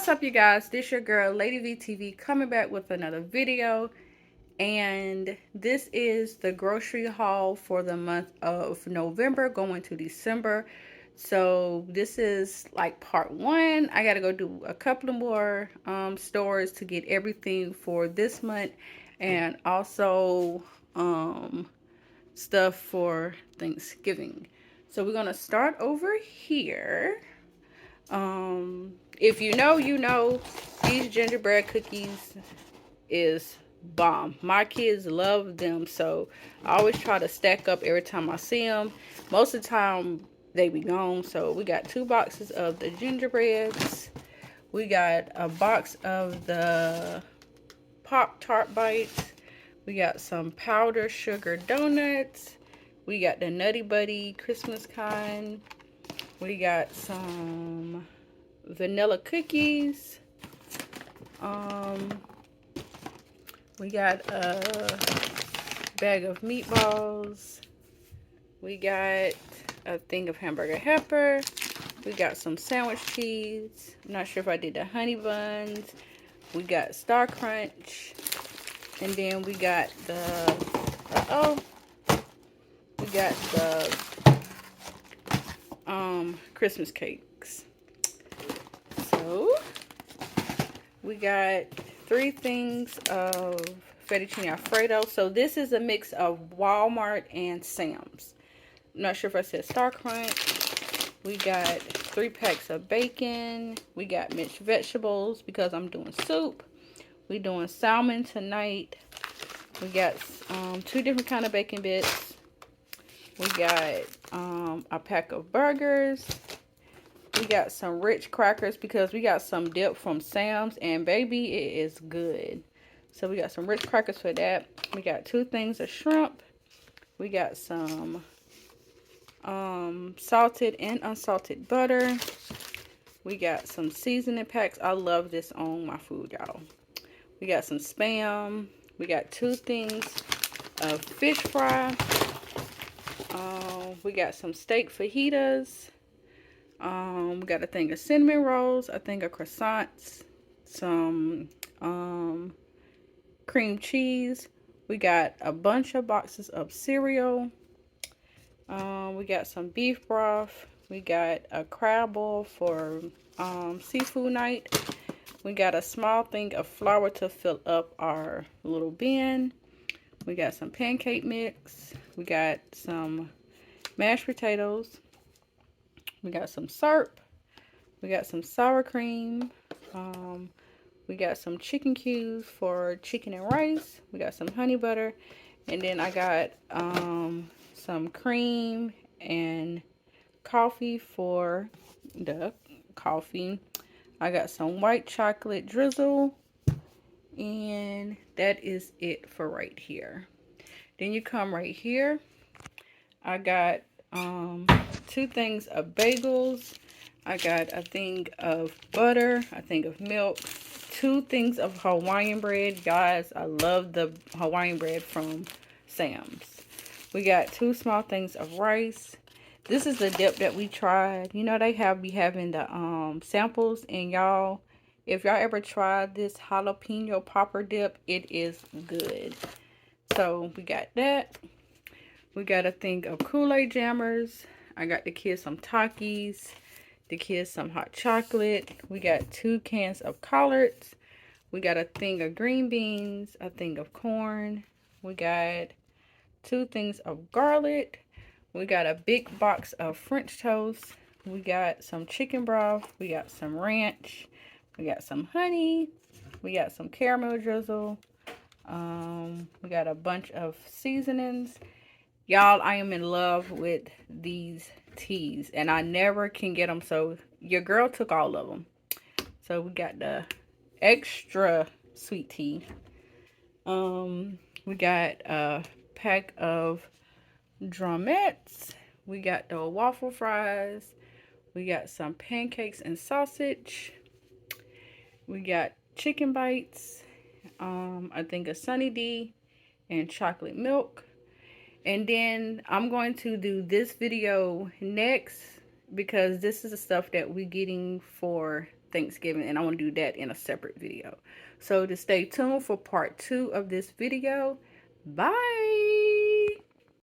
What's up, you guys? This your girl Lady VTV coming back with another video, and this is the grocery haul for the month of November going to December. So this is like part one. I gotta go do a couple of more stores to get everything for this month, and also stuff for Thanksgiving. So we're gonna start over here. If you know, you know, these gingerbread cookies is bomb. My kids love them, so I always try to stack up every time I see them. Most of the time, they be gone. So we got 2 boxes of the gingerbreads. We got a box of the Pop-Tart bites. We got some powdered sugar donuts. We got the Nutty Buddy Christmas kind. We got some vanilla cookies. We got a bag of meatballs. We got a thing of hamburger helper. We got some sandwich cheese. I'm not sure if I did the honey buns. We got Star Crunch. And then we got the, we got the Christmas cakes. So we got 3 things of fettuccine alfredo. So this is a mix of Walmart and Sam's. I'm not sure if I said Star Crunch. We got 3 packs of bacon. We got mixed vegetables because I'm doing soup. We doing salmon tonight. We got 2 different kind of bacon bits. We got a pack of burgers. We got some rich crackers because we got some dip from Sam's, and baby, it is good. So we got some rich crackers for that. We got 2 things of shrimp. We got some salted and unsalted butter. We got some seasoning packs. I love this on my food, y'all. We got some Spam. We got 2 things of fish fry. We got some steak fajitas. We got a thing of cinnamon rolls, a thing of croissants, some cream cheese. We got a bunch of boxes of cereal. We got some beef broth. We got a crab boil for seafood night. We got a small thing of flour to fill up our little bin. We got some pancake mix. We got some mashed potatoes. We got some syrup. We got some sour cream. We got some chicken cubes for chicken and rice. We got some honey butter. And then I got some cream and coffee for the coffee. I got some white chocolate drizzle. And that is it for right here. Then you come right here. I got 2 things of bagels. I got a thing of butter, a thing of milk, 2 things of Hawaiian bread. Guys, I love the Hawaiian bread from Sam's. We got 2 small things of rice. This is the dip that we tried. You know, they be having the samples, and y'all, if y'all ever tried this jalapeno popper dip, it is good. So we got that. We got a thing of Kool-Aid jammers. I got the kids some Takis. The kids some hot chocolate. We got 2 cans of collards. We got a thing of green beans. A thing of corn. We got 2 things of garlic. We got a big box of French toast. We got some chicken broth. We got some ranch. We got some honey. We got some caramel drizzle. We got a bunch of seasonings. Y'all, I am in love with these teas, and I never can get them, so your girl took all of them. So we got the extra sweet tea. We got a pack of drumettes. We got the waffle fries. We got some pancakes and sausage. We got chicken bites. I think a Sunny D and chocolate milk. And then I'm going to do this video next because this is the stuff that we're getting for Thanksgiving, and I want to do that in a separate video. So just stay tuned for part 2 of this video. Bye.